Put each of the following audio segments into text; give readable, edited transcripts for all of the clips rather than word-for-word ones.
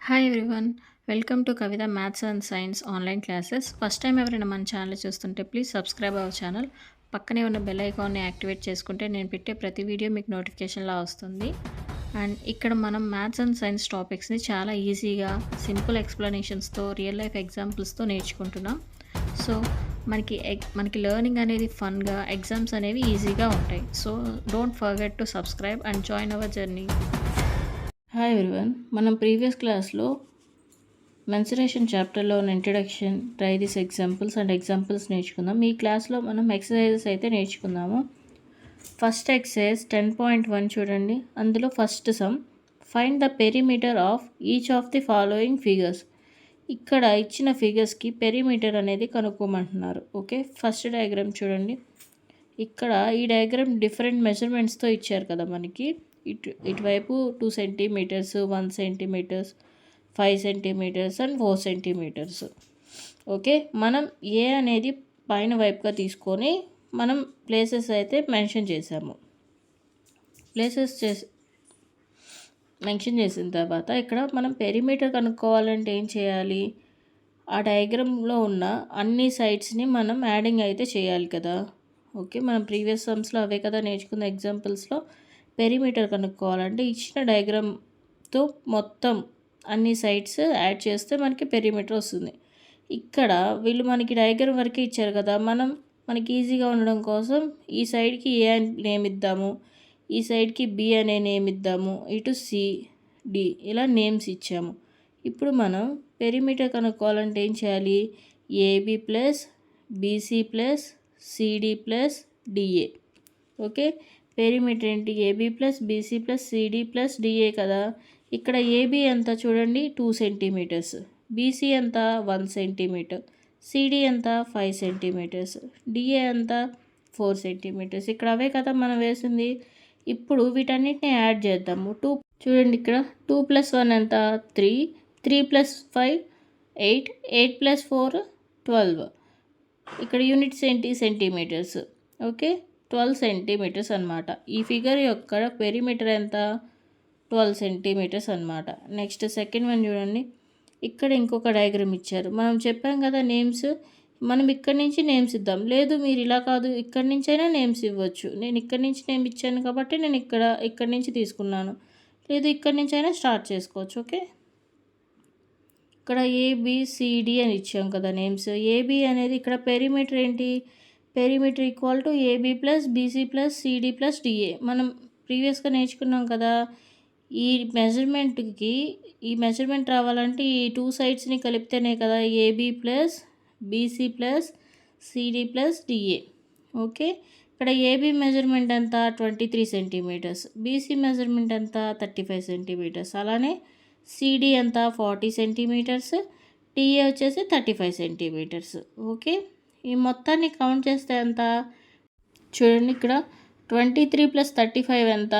Hi everyone. Welcome to Kavitha maths and science online classes. First time ఎవరైనా మన channel చూస్తుంటే please subscribe our channel. పక్కనే ఉన్న bell ఐకాన్ని యాక్టివేట్ చేసుకుంటే నేను పెట్టే ప్రతి వీడియో మీకు నోటిఫికేషన్లా వస్తుంది. అండ్ ఇక్కడ మనం మ్యాథ్స్ అండ్ సైన్స్ టాపిక్స్ని చాలా ఈజీగా సింపుల్ ఎక్స్ప్లెనేషన్స్తో రియల్ లైఫ్ ఎగ్జాంపుల్స్తో నేర్చుకుంటున్నాం. సో మనకి లెర్నింగ్ అనేది ఫన్గా, ఎగ్జామ్స్ అనేవి ఈజీగా ఉంటాయి. So don't forget to subscribe and join hour journey. Hi everyone. మనం ప్రీవియస్ క్లాస్లో మెన్సురేషన్ చాప్టర్లో ఉన్న introduction, try this examples and examples నేర్చుకుందాం. ఈ క్లాస్లో మనం ఎక్సర్సైజెస్ అయితే నేర్చుకుందాము. ఫస్ట్ ఎక్సర్సైజ్ 10.1 చూడండి. అందులో first some, find the perimeter of each of the following figures. ఇక్కడ ఇచ్చిన ఫిగర్స్కి పెరిమీటర్ అనేది కనుక్కోమంటున్నారు. ఓకే, ఫస్ట్ డయాగ్రామ్ చూడండి. ఇక్కడ ఈ డయాగ్రామ్ డిఫరెంట్ మెజర్మెంట్స్తో ఇచ్చారు కదా మనకి. ఇటువైపు 2 centimetres, 1 centimetres, 5 centimetres and 4 centimetres. Okay, మనం ఏ అనేది పైన వైపుగా తీసుకొని మనం ప్లేసెస్ అయితే మెన్షన్ చేసాము. మెన్షన్ చేసిన తర్వాత ఇక్కడ మనం పెరిమీటర్ కనుక్కోవాలంటే ఏం చేయాలి? ఆ డయాగ్రామ్లో ఉన్న అన్ని సైడ్స్ని మనం యాడింగ్ అయితే చేయాలి కదా. ఓకే, మనం ప్రీవియస్ సమ్స్లో అవే కదా నేర్చుకున్న. ఎగ్జాంపుల్స్లో పెరిమీటర్ కనుక్కోవాలంటే ఇచ్చిన డయాగ్రామ్తో మొత్తం అన్ని సైడ్స్ యాడ్ చేస్తే మనకి పెరిమీటర్ వస్తుంది. ఇక్కడ వీళ్ళు మనకి డయాగ్రామ్ వరకే ఇచ్చారు కదా, మనకి ఈజీగా ఉండడం కోసం ఈ సైడ్కి ఏ అని నేమ్ ఇద్దాము, ఈ సైడ్కి బి అనే నేమ్ ఇద్దాము, ఇటు సి, డి ఇలా నేమ్స్ ఇచ్చాము. ఇప్పుడు మనం పెరిమీటర్ కనుక్కోవాలంటే ఏం చేయాలి? AB plus BC plus CD plus DA. Okay, perimeter ఏంటి? AB plus BC plus CD plus DA కదా. ఇక్కడ ఏబీ ఎంత చూడండి, 2 సెంటీమీటర్స్, బీసీ ఎంత 1 సెంటీమీటర్, సిడి ఎంత 5 సెంటీమీటర్స్, డిఏ ఎంత 4 సెంటీమీటర్స్. ఇక్కడ అవే కదా మనం వేసింది. ఇప్పుడు వీటన్నిటిని యాడ్ చేద్దాము. 2 చూడండి, ఇక్కడ 2 + 1 ఎంత? 3, 3 + 5 8, 8 + 4 12. ఇక్కడ యూనిట్స్ ఏంటి? సెంటీమీటర్స్. ఓకే, 12 సెంటీమీటర్స్ అనమాట. ఈ ఫిగర్ యొక్క పెరిమీటర్ ఎంత? 12 సెంటీమీటర్స్ అనమాట. నెక్స్ట్ సెకండ్ వన్ చూడండి. ఇక్కడ ఇంకొక డయాగ్రామ్ ఇచ్చారు. మనం చెప్పాం కదా నేమ్స్, మనం ఇక్కడి నుంచి నేమ్స్ ఇద్దాం. లేదు మీరు ఇలా కాదు, ఇక్కడి నుంచైనా నేమ్స్ ఇవ్వచ్చు. నేను ఇక్కడి నుంచి నేమ్ ఇచ్చాను కాబట్టి నేను ఇక్కడి నుంచి తీసుకున్నాను. లేదు ఇక్కడి నుంచి అయినా స్టార్ట్ చేసుకోవచ్చు. ఓకే, ఇక్కడ ఏబిసిడి అని ఇచ్చాం కదా నేమ్స్. ఏబి అనేది ఇక్కడ పెరిమీటర్ ఏంటి? Perimeter equal to AB plus BC plus CD plus DA. మనం ప్రీవియస్గా నేర్చుకున్నాం కదా. ఈ మెజర్మెంట్ రావాలంటే ఈ 2 సైడ్స్ని కలిపితేనే కదా AB plus BC plus CD plus DA. Okay, ఇక్కడ ఏబీ మెజర్మెంట్ ఎంత? 23 సెంటీమీటర్స్, బీసీ మెజర్మెంట్ ఎంత? 35 సెంటీమీటర్స్, అలానే సిడి ఎంత? 40 సెంటీమీటర్స్, డిఏ వచ్చేసి 35 సెంటీమీటర్స్. ఓకే, ఈ మొత్తాన్ని కౌంట్ చేస్తే ఎంత? చూడండి, ఇక్కడ 23 + 35 ఎంత?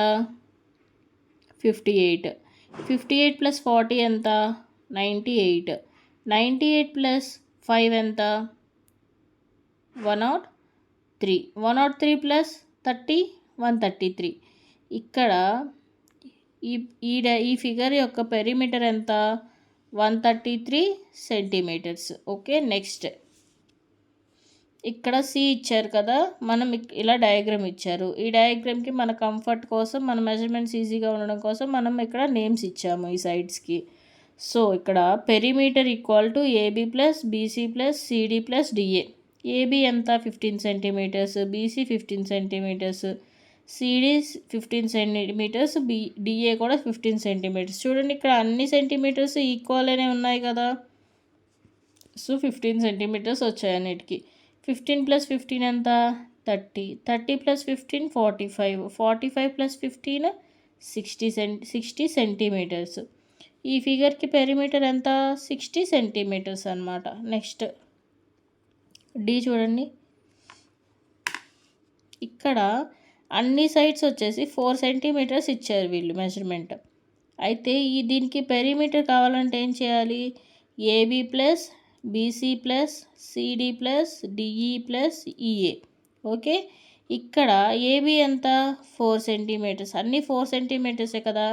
58. 58 + 40 ఎంత? 98. 98 + 5 ఎంత? 103. 103 + 30 133. ఇక్కడ ఈ ఫిగర్ యొక్క పెరిమీటర్ ఎంత? 133 సెంటీమీటర్స్. ఓకే, నెక్స్ట్ ఇక్కడ సి ఇచ్చారు కదా, మనం ఇలా డయాగ్రామ్ ఇచ్చారు. ఈ డయాగ్రామ్కి మన కంఫర్ట్ కోసం, మన మెజర్మెంట్స్ ఈజీగా ఉండడం కోసం మనం ఇక్కడ నేమ్స్ ఇచ్చాము ఈ సైడ్స్కి. సో ఇక్కడ perimeter equal to AB plus BC plus CD plus DA. AB ఎంత? 15 centimetres, BC 15 centimetres, CD 15 centimetres, DA కూడా 15 సెంటీమీటర్స్. చూడండి, ఇక్కడ అన్ని సెంటీమీటర్స్ ఈక్వల్ అనే ఉన్నాయి కదా. సో 15 సెంటీమీటర్స్ వచ్చాయి అన్నిటికీ. 15 + 15 ఎంత? 30. 30 + 15 45. 45 + 15 60 సెంటీమీటర్స్. ఈ ఫిగర్కి పెరిమీటర్ ఎంత? 60 సెంటీమీటర్స్ అనమాట. నెక్స్ట్ డి చూడండి. ఇక్కడ అన్ని సైడ్స్ వచ్చేసి 4 సెంటీమీటర్స్ ఇచ్చారు వీళ్ళు మెజర్మెంట్. అయితే దీనికి పెరిమీటర్ కావాలంటే ఏం చేయాలి? AB plus BC plus CD plus DE plus EA. Okay, ఇక్కడ ఏబీ ఎంత? 4 సెంటీమీటర్స్, అన్నీ 4 సెంటీమీటర్సే కదా.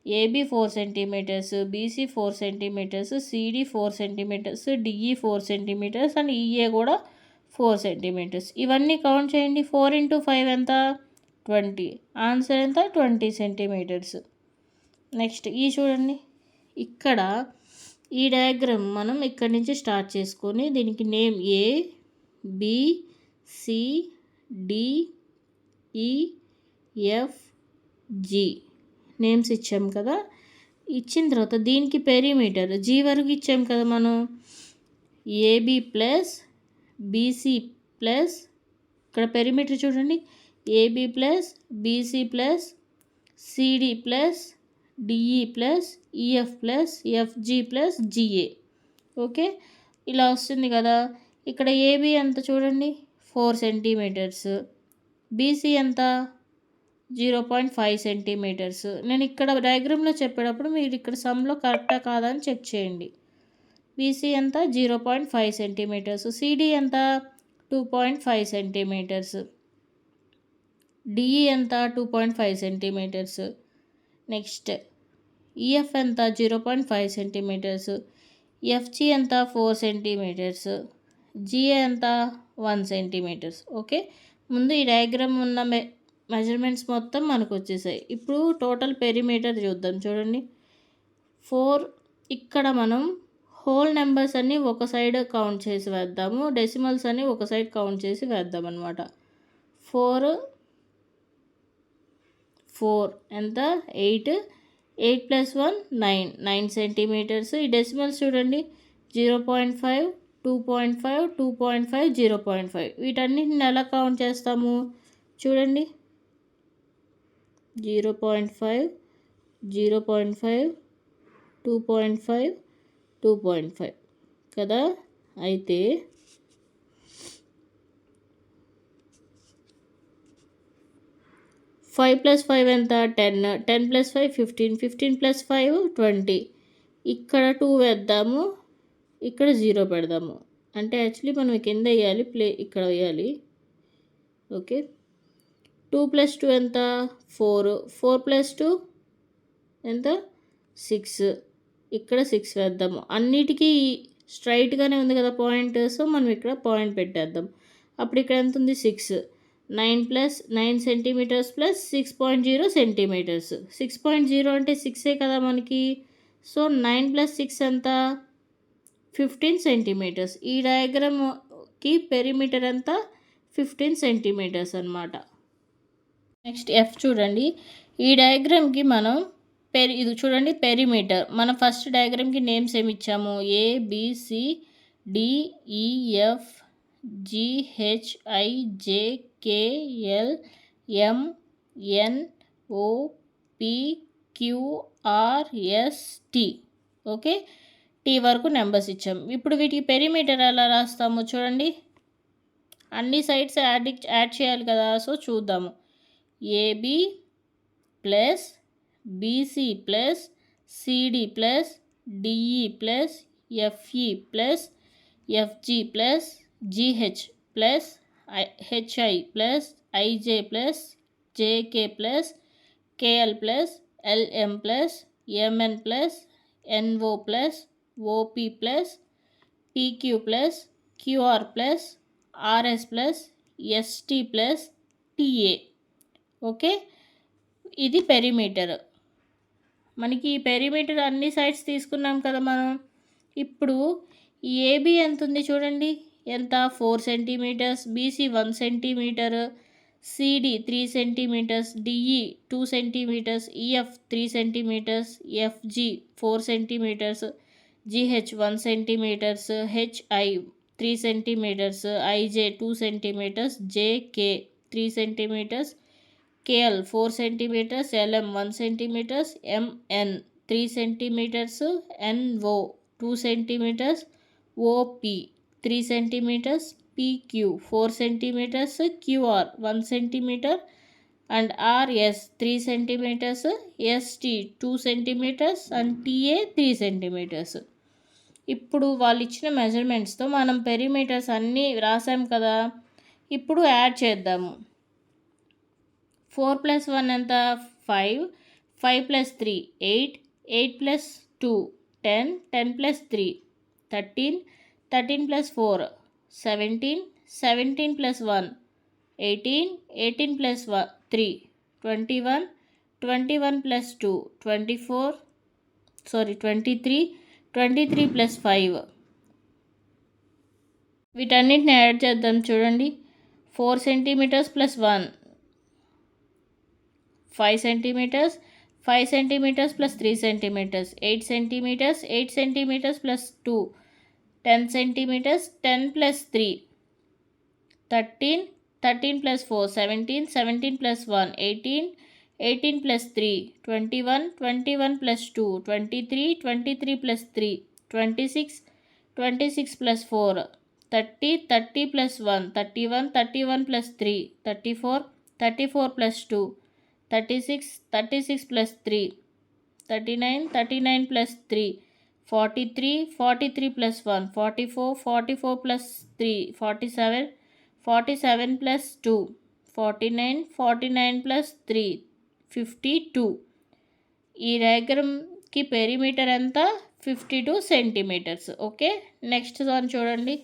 AB 4 centimetres, BC 4 centimetres, CD 4 centimetres, DE 4 centimetres and EA కూడా 4 సెంటీమీటర్స్. ఇవన్నీ కౌంట్ చేయండి. 4 × 5 ఎంత? 20. ఆన్సర్ ఎంత? 20 సెంటీమీటర్స్. నెక్స్ట్ ఈ చూడండి, ఇక్కడ ఈ డయాగ్రామ్ మనం ఇక్కడి నుంచి స్టార్ట్ చేసుకొని దీనికి నేమ్ ఏ, B, C, D, E, F, G names ఇచ్చాం కదా. ఇచ్చిన తర్వాత దీనికి పెరిమీటర్ జీ వరకు ఇచ్చాం కదా మనం. ఏబి ప్లస్ బీసీ ప్లస్, ఇక్కడ పెరిమీటర్ చూడండి, AB plus BC plus CD plus DE plus EF plus FG plus GA. Okay, ఇలా వస్తుంది కదా. ఇక్కడ ఏబి ఎంత చూడండి, 4 సెంటీమీటర్స్, బీసీ ఎంత? 0.5 సెంటీమీటర్స్. నేను ఇక్కడ డయాగ్రామ్లో చెప్పేటప్పుడు మీరు ఇక్కడ సమ్లో కరెక్టా కాదా అని చెక్ చేయండి. బీసీ ఎంత? 0.5 సెంటీమీటర్స్. సిడి ఎంత? 2.5 సెంటీమీటర్స్. డిఈ ఎంత? 2.5 సెంటీమీటర్స్. నెక్స్ట్ ఈఎఫ్ ఎంత? 0.5 సెంటీమీటర్స్. ఎఫ్జి ఎంత? 4 సెంటీమీటర్స్. జిఏ ఎంత? 1 సెంటీమీటర్స్. ఓకే, ముందు ఈ డయాగ్రామ్ ఉన్న మెజర్మెంట్స్ మొత్తం మనకు వచ్చేసాయి. ఇప్పుడు టోటల్ పెరిమీటర్ చూద్దాం. చూడండి, 4. ఇక్కడ మనం హోల్ నెంబర్స్ అన్నీ ఒక సైడ్ కౌంట్ చేసి వేద్దాము, డెసిమల్స్ అన్నీ ఒక సైడ్ కౌంట్ చేసి వేద్దాం అనమాట. 4 ఎంత? 8. 8 + 1 9 సెంటీమీటర్స్. ఈ డెసిమల్స్ చూడండి, 0.5, 2.5, 2.5, 0.5. వీటన్నిటిని ఎలా కౌంట్ చేస్తాము చూడండి, 0.5, 0.5, 2.5, 2.5 కదా. అయితే 5 + 5 ఎంత? 10. 10 + 5 15. 15 + 5 20. ఇక్కడ 2 వేద్దాము, ఇక్కడ 0 పెడదాము. అంటే యాక్చువల్లీ మనం కింద వేయాలి, ఇక్కడ వేయాలి. ఓకే, 2 + 2 ఎంత? 4. 4 + 2 ఎంత? 6. ఇక్కడ 6 వేద్దాము. అన్నిటికీ స్ట్రైట్గానే ఉంది కదా పాయింట్, సో మనం ఇక్కడ పాయింట్ పెట్టేద్దాం. అప్పుడు ఇక్కడ ఎంత ఉంది? 6. 9 సెంటీమీటర్స్ ప్లస్ 6.0 సెంటీమీటర్స్. 6.0 అంటే 6 కదా మనకి. సో 9 + 6 ఎంత? 15 సెంటీమీటర్స్. ఈ డయాగ్రామ్కి పెరిమీటర్ ఎంత? 15 సెంటీమీటర్స్ అనమాట. నెక్స్ట్ ఎఫ్ చూడండి, ఈ డయాగ్రామ్కి మనం ఇది చూడండి పెరిమీటర్. మనం ఫస్ట్ డయాగ్రామ్కి నేమ్స్ ఏమి ఇచ్చాము? A, B, C, D, E, F, G, H, I, J, K, L, M, N, O, P, Q, R, S, T. Okay, T వరకు నెంబర్స్ ఇచ్చాము. ఇప్పుడు వీటికి పెరిమీటర్ ఎలా రాస్తాము చూడండి, అన్ని సైడ్స్ యాడ్ చేయాలి కదా. సో చూద్దాము, AB plus BC plus CD plus DE plus FE plus FG plus GH plus HI plus IJ plus JK plus KL plus LM plus MN plus NO plus OP plus PQ plus QR plus RS plus ST plus TA. Okay, ఇది perimeter. మనకి ఈ perimeter అన్ని sides తీసుకున్నాం కదా మనం. ఇప్పుడు AB ఎంత ఉంది చూడండి, ఎంత? 4 centimetres. BC 1 centimetre, CD 3 centimetres, DE 2 centimetres, EF 3 centimetres, FG 4 centimetres, GH 1 centimetres, HI 3 centimetres, IJ 2 centimetres, JK 3 centimetres, KL 4 centimetres, LM 1 centimetres, MN 3 centimetres, NO 2 centimetres, OP 3 centimetres, PQ 4 centimetres, QR 1 centimetre and RS 3 centimetres, ST 2 centimetres and TA 3 centimetres. ఇప్పుడు వాళ్ళు ఇచ్చిన మెజర్మెంట్స్తో మనం perimeters అన్నీ రాసాం కదా. ఇప్పుడు add చేద్దాము. 4 + 1 ఎంత? 5. 5 plus 3, 8, 8 plus 2, 10, 10 plus 3, 13, 13 plus 4, 17, 17 plus 1, 18, 18 plus 3, 21, 21 plus 2, 23, 23 plus 5. వీటన్నిటిని యాడ్ చేద్దాం చూడండి. 4 centimeters plus 1, 5 centimeters, 5 centimeters plus 3 centimeters, 8 centimeters, 8 centimeters plus 2, 10 centimeters, 10 plus 3, 13, 13 plus 4, 17, 17 plus 1, 18, 18 plus 3, 21, 21 plus 2, 23, 23 plus 3, 26, 26 plus 4, 30, 30 plus 1, 31, 31 plus 3, 34, 34 plus 2, 36, 36 plus 3, 39, 39 plus 3, 43, 43 plus 1, 44, 44 plus 3, 47, 47 plus 2, 49, 49 plus 3, 52. ఈ డయాగ్రామ్కి perimeter ఎంత? 52 centimeters. Okay, next one చూడండి.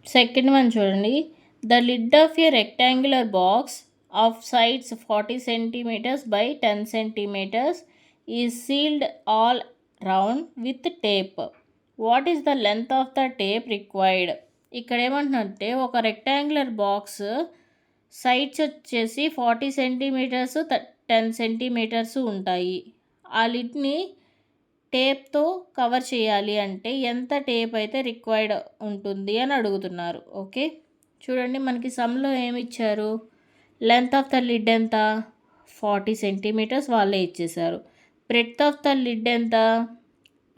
Second one చూడండి. The lid of a rectangular box of sides 40 centimeters by 10 centimeters is sealed all round with tape. What is the length of the tape required? ఇక్కడ ఏమంటున్నట్టే ఒక rectangular box sides వచ్చేసి 40 centimeters 10 centimeters ఉంటాయి. ఆ లిడ్ని టేప్తో cover చేయాలి అంటే ఎంత tape అయితే required ఉంటుంది అని అడుగుతున్నారు. ఓకే, చూడండి మనకి సమ్లో ఏమి ఇచ్చారు? లెంత్ ఆఫ్ ద లిడ్ ఎంత? 40 centimeters వాళ్ళే ఇచ్చేశారు. బ్రెడ్త్ ఆఫ్ ద లిడ్ ఎంత?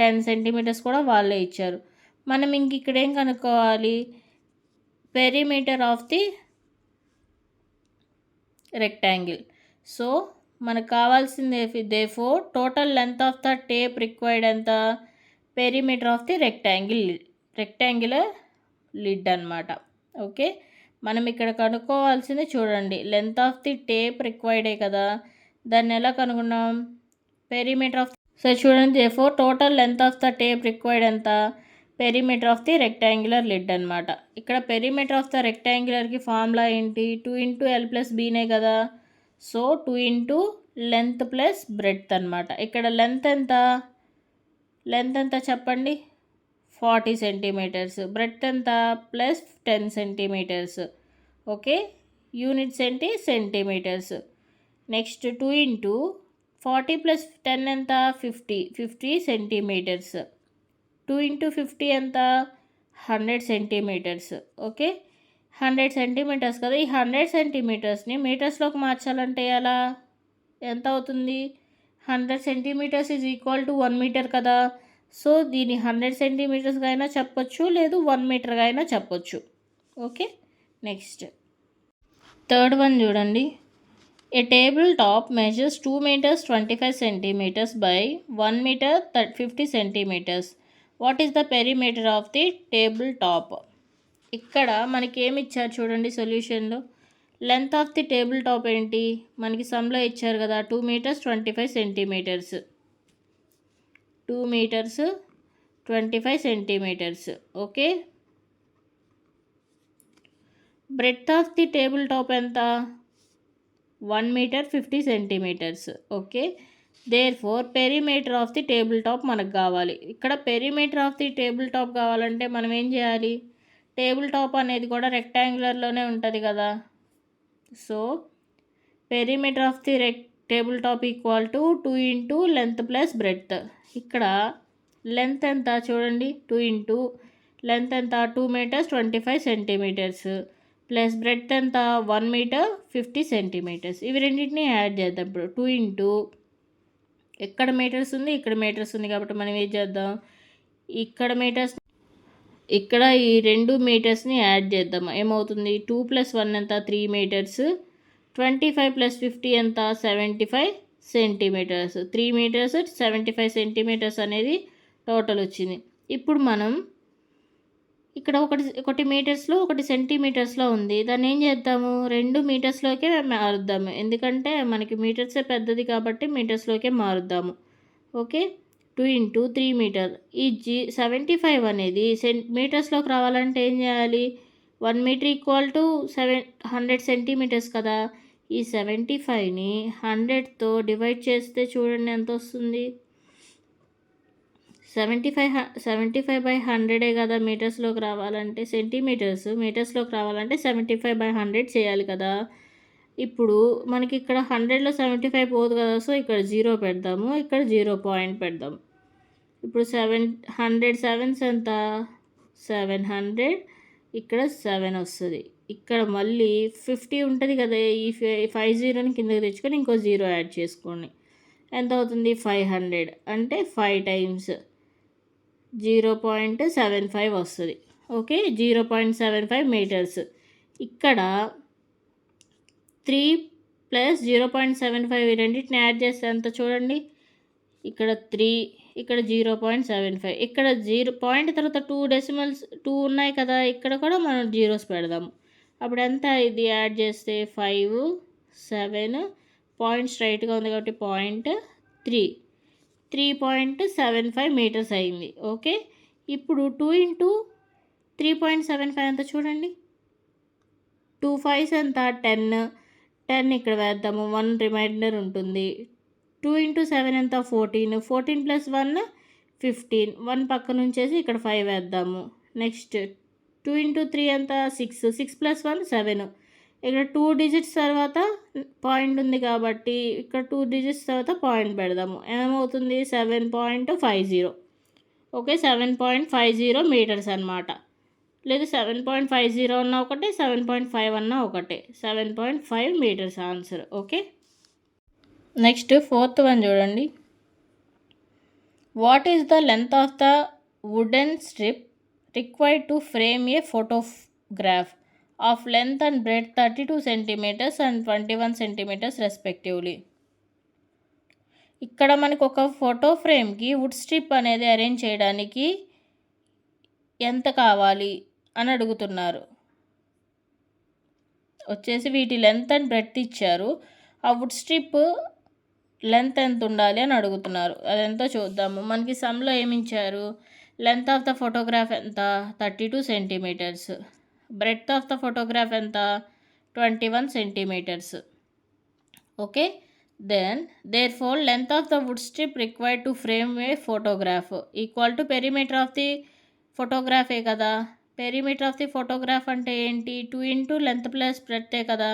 10 centimeters కూడా వాళ్ళే ఇచ్చారు. మనం ఇంక ఇక్కడ ఏం కనుక్కోవాలి? Perimeter of the rectangle. So మనకు కావాల్సింది therefore total length of the tape required ఎంత? Perimeter of the rectangular lid అన్నమాట. ఓకే, మనం ఇక్కడ కనుక్కోవాల్సింది చూడండి, లెంత్ ఆఫ్ ది టేప్ రిక్వైర్డే కదా, దాన్ని ఎలా కనుక్కున్నాం? Perimeter of. సో చూడండి, therefore total length of the tape required ఎంత? Perimeter of the rectangular lid అనమాట. ఇక్కడ పెరిమీటర్ ఆఫ్ ద రెక్టాంగులర్కి ఫార్ములా ఏంటి? 2 × L + Bనే కదా. సో 2 × లెంత్ ప్లస్ బ్రెడ్త్ అనమాట. ఇక్కడ లెంత్ ఎంత? లెంత్ ఎంత చెప్పండి? 40 centimeters. బ్రెడ్త్ ఎంత? Plus 10 centimeters. ఓకే, యూనిట్స్ ఏంటి? సెంటీమీటర్స్. నెక్స్ట్ 2 × 40 + 10 ఎంత? 50 centimeters. 2 × 50 ఎంత? 100 centimeters. ఓకే, 100 centimeters కదా. ఈ 100 centimetersని మీటర్స్లోకి మార్చాలంటే ఎలా? ఎంత అవుతుంది? 100 centimeters = 1 meter కదా. సో దీన్ని 100 centimeters అయినా చెప్పొచ్చు, లేదు 1 meter అయినా చెప్పొచ్చు. ఓకే, నెక్స్ట్ థర్డ్ వన్ చూడండి. A table top measures 2 meters 25 centimeters by 1 meter 50 centimeters. What is the perimeter of the table top? ఇక్కడ మనకి ఏమి ఇచ్చారు చూడండి సొల్యూషన్లో. Length of the table top ఏంటి? మనకి సమ్లో ఇచ్చారు కదా, 2 meters 25 centimeters. 2 meters 25 centimeters. Okay, breadth of the table top ఎంత? 1 meter 50 centimeters. Okay, therefore perimeter of the table top మనకు కావాలి. ఇక్కడ perimeter of the table top కావాలంటే మనం ఏం చేయాలి? టేబుల్ టాప్ అనేది కూడా రెక్టాంగులర్లోనే ఉంటుంది కదా. So perimeter of the table top = 2 × length plus breadth. ఇక్కడ లెంత్ ఎంత చూడండి? 2 × లెంత్ ఎంత? 2 meters 25 centimeters ప్లస్ బ్రెడ్త్ ఎంత? 1 meter 50 centimeters. ఇవి రెండింటిని యాడ్ చేద్దాం. ఇప్పుడు 2 × ఎక్కడ మీటర్స్ ఉంది? ఇక్కడ మీటర్స్ ఉంది కాబట్టి మనం ఏం చేద్దాం? ఇక్కడ మీటర్స్, ఇక్కడ ఈ 2 మీటర్స్ని యాడ్ చేద్దాం. ఏమవుతుంది? 2 + 1 ఎంత? 3 meters. 25 + 50 ఎంత? 75 centimeters. 3 meters 75 centimeters అనేది టోటల్ వచ్చింది. ఇప్పుడు మనం ఇక్కడ ఒకటి మీటర్స్లో, ఒకటి సెంటీమీటర్స్లో ఉంది. దాన్ని ఏం చేద్దాము, 2 మీటర్స్లోకే మారుద్దాము. ఎందుకంటే మనకి మీటర్సే పెద్దది కాబట్టి మీటర్స్లోకే మారుద్దాము. Okay, 2 into 3 metre. ఈ 75 అనేది మీటర్స్లోకి రావాలంటే ఏం చేయాలి, 1 మీటర్ ఈక్వల్ టు 100 సెంటీమీటర్స్ కదా. ఈ 75ని 100తో డివైడ్ చేస్తే చూడండి ఎంత వస్తుంది. 75/100 కదా మీటర్స్లోకి రావాలంటే. మీటర్స్లోకి రావాలంటే 75/100 చేయాలి కదా. ఇప్పుడు మనకి ఇక్కడ 100లో 75 పోదు కదా, సో ఇక్కడ 0 పెడదాము, ఇక్కడ 0 పాయింట్ పెడదాం. ఇప్పుడు 700 7s ఎంత, 700, ఇక్కడ 7 వస్తుంది. ఇక్కడ మళ్ళీ 50 ఉంటుంది కదా, ఈ 50ని కిందకి తెచ్చుకొని ఇంకో 0 యాడ్ చేసుకోండి. ఎంత అవుతుంది, 500. అంటే 5 టైమ్స్ 0.75 వస్తుంది. Okay, 0.75 metres. ఇక్కడ 3 + 0.75 రెండింటిని యాడ్ చేస్తే ఎంత చూడండి, ఇక్కడ 3, ఇక్కడ 0.75, ఇక్కడ 0 పాయింట్ తర్వాత 2 డెసిమల్స్ 2 ఉన్నాయి కదా, ఇక్కడ కూడా మనం జీరోస్ పెడదాము. అప్పుడు ఎంత, ఇది యాడ్ చేస్తే 5, 7, పాయింట్ స్ట్రైట్గా ఉంది కాబట్టి 3.75 మీటర్స్ అయింది. ఓకే, ఇప్పుడు 2 ఇంటూ 3.75 ఎంత చూడండి, 2 5s ఎంత, 10 ఇక్కడ వేద్దాము, 1 రిమైండర్ ఉంటుంది. 2 ఇంటూ 7 ఎంత, 14 + 1 15, 1 పక్క నుంచేసి ఇక్కడ 5 వేద్దాము. నెక్స్ట్ 2 ఇంటూ 3 ఎంత, 6 + 1 7. ఇక్కడ 2 డిజిట్స్ తర్వాత పాయింట్ ఉంది కాబట్టి ఇక్కడ 2 డిజిట్స్ తర్వాత పాయింట్ పెడదాము. ఏమవుతుంది, 7.50. ఓకే, 7.50 మీటర్స్ అనమాట. లేదు 7.50 అన్నా ఒకటే, 7.5 అన్నా ఒకటే, 7.5 metres answer. Okay, next 4th one చూడండి. What is the length of the wooden strip required to frame a photograph of length and breadth 32 centimeters and 21 centimeters respectively. ఇక్కడ మనకు ఒక ఫోటో ఫ్రేమ్కి వుడ్ స్ట్రిప్ అనేది అరేంజ్ చేయడానికి ఎంత కావాలి అని అడుగుతున్నారు. వచ్చేసి వీటి లెంత్ అండ్ బ్రెడ్త్ ఇచ్చారు, ఆ వుడ్ స్ట్రిప్ లెంత్ ఎంత ఉండాలి అని అడుగుతున్నారు. అదెంతో చూద్దాము. మనకి సమ్లో ఏమిచ్చారు, లెంత్ ఆఫ్ ద ఫోటోగ్రాఫ్ ఎంత, 32 centimetres, breadth of the photograph ఎంత, 21 centimetres. Okay, then therefore length of the wood strip required to frame a photograph equal to perimeter of the ఫోటోగ్రాఫే కదా. పెరిమీటర్ ఆఫ్ ది ఫోటోగ్రాఫ్ అంటే ఏంటి, 2 into length plus బ్రెడ్తే కదా.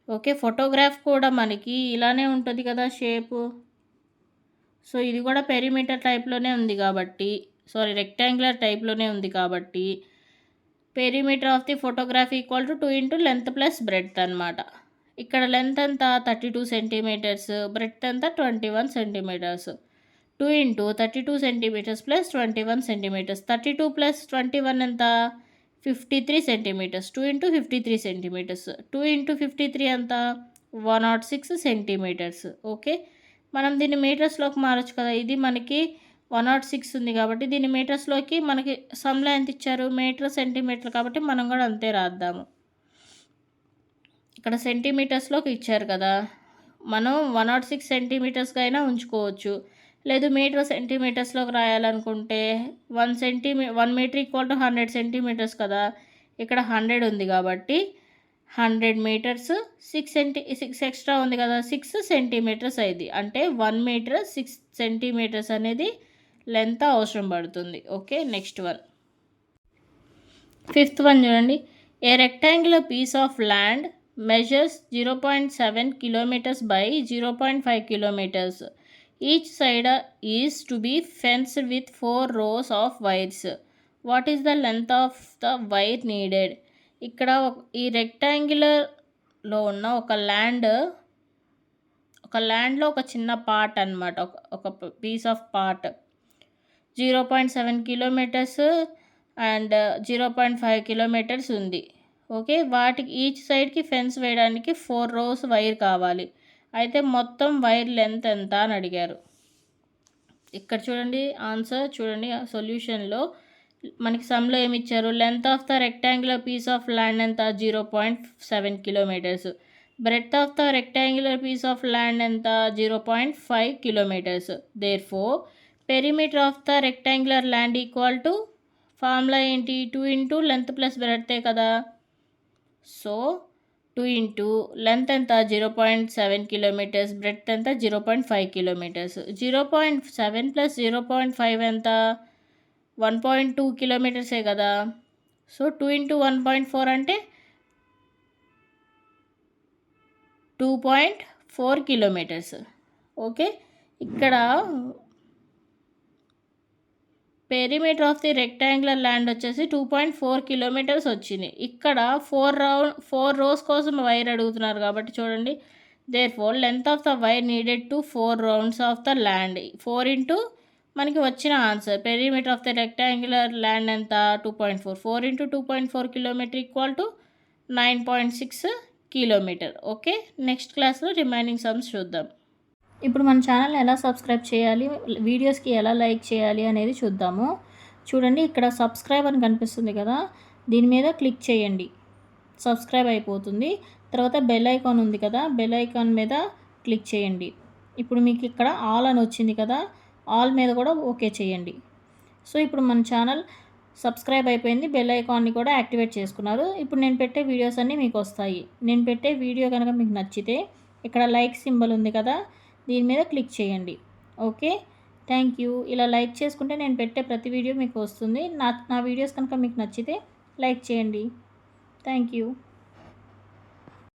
Okay, photograph కూడా మనకి ఇలానే ఉంటుంది కదా షేపు. సో ఇది కూడా పెరిమీటర్ టైప్లోనే ఉంది కాబట్టి, రెక్టాంగులర్ టైప్లోనే ఉంది కాబట్టి perimeter of the photograph equal to 2 into length plus breadth అనమాట. ఇక్కడ లెంత్ ఎంత, 32 సెంటీమీటర్స్, బ్రెడ్త్ ఎంత, 21 centimetres. 2 into 32 centimetres plus 21 centimetres, 32 + 21 ఎంత, 53 సెంటీమీటర్స్. 2 ఇంటూ 53 సెంటీమీటర్స్, 2 ఇంటూ 53 ఎంత, 106 సెంటీమీటర్స్. ఓకే, మనం దీన్ని మీటర్స్లోకి మారచ్చు కదా. ఇది మనకి 106 ఉంది కాబట్టి దీన్ని మీటర్స్లోకి, మనకి సమ్లో ఎంత ఇచ్చారు, మీటర్ సెంటీమీటర్ కాబట్టి మనం కూడా అంతే రాద్దాము. ఇక్కడ సెంటీమీటర్స్లోకి ఇచ్చారు కదా, మనం 106 సెంటీమీటర్స్గా అయినా ఉంచుకోవచ్చు. లేదు మీటర్ సెంటీమీటర్స్లోకి రాయాలనుకుంటే 1 మీటర్ ఈక్వల్ టు 100 సెంటీమీటర్స్ కదా. ఇక్కడ 100 ఉంది కాబట్టి 100 మీటర్స్, 6 ఎక్స్ట్రా ఉంది కదా, 6 సెంటీమీటర్స్ అయింది. అంటే 1 మీటర్ 6 సెంటీమీటర్స్ అనేది లెంత్ అవసరం పడుతుంది. Okay, next one 5th one చూడండి. A rectangular piece of land measures 0.7 kilometers by 0.5 kilometers. Each side is to be fenced with 4 rows of wires. What is the length of the wire needed? ఇక్కడ ఈ రెక్టాంగులర్లో ఉన్న ఒక ల్యాండ్లో ఒక చిన్న part అనమాట, ఒక piece of part 0.7 kilometers and 0.5 kilometers ఉంది. ఓకే, వాటికి ఈచ్ సైడ్కి ఫెన్స్ వేయడానికి 4 rows వైర్ కావాలి. అయితే మొత్తం వైర్ లెంత్ ఎంత అని అడిగారు. ఇక్కడ చూడండి ఆన్సర్ చూడండి, సొల్యూషన్లో మనకి సమ్లో ఏమి ఇచ్చారు, length of the rectangular piece of land ఎంత 0.7 kilometres, breadth of the rectangular piece of land ఎంత 0.5 kilometres. Therefore perimeter of the rectangular land equal to formula ఏంటి, 2 ఇంటూ లెంత్ ప్లస్ బ్రెడ్తే కదా. సో 2 ఇంటూ లెంత్ ఎంత 0.7 kilometres, breadth ఎంత 0.5 kilometres. 0.7 plus 0.5 ఎంత 1.2 కిలోమీటర్సే కదా. So 2 into 1.4 అంటే 2.4 kilometres. Okay, ఇక్కడ perimeter of the rectangular land వచ్చేసి 2.4 కిలోమీటర్స్ వచ్చింది. ఇక్కడ 4 రోస్ కోసం వైర్ అడుగుతున్నారు కాబట్టి చూడండి, therefore length of the wire needed to 4 rounds of the land. 4 into మనకి వచ్చిన answer perimeter of the rectangular land ఎంత 2.4, 4 into 2.4 kilometre equal to 9.6 kilometre. Okay, next క్లాస్లో రిమైనింగ్ సమ్స్ చూద్దాం. ఇప్పుడు మన ఛానల్ని ఎలా సబ్స్క్రైబ్ చేయాలి, వీడియోస్కి ఎలా లైక్ చేయాలి అనేది చూద్దాము. చూడండి, ఇక్కడ సబ్స్క్రైబ్ అని కనిపిస్తుంది కదా, దీని మీద క్లిక్ చేయండి, సబ్స్క్రైబ్ అయిపోతుంది. తర్వాత బెల్ ఐకాన్ ఉంది కదా, బెల్ ఐకాన్ మీద క్లిక్ చేయండి. ఇప్పుడు మీకు ఇక్కడ ఆల్ అని వచ్చింది కదా, ఆల్ మీద కూడా ఓకే చేయండి. సో ఇప్పుడు మన ఛానల్ సబ్స్క్రైబ్ అయిపోయింది, బెల్ ఐకాన్ని కూడా యాక్టివేట్ చేసుకున్నారు. ఇప్పుడు నేను పెట్టే వీడియోస్ అన్నీ మీకు వస్తాయి. నేను పెట్టే వీడియో కనుక మీకు నచ్చితే ఇక్కడ లైక్ సింబల్ ఉంది కదా, దీని మీద క్లిక్ చేయండి. Okay, thank you. ఇలా లైక్ చేసుకుంటే నేను పెట్టే ప్రతి వీడియో మీకు వస్తుంది. నా వీడియోస్ కనుక మీకు నచ్చితే లైక్ చేయండి. Thank you.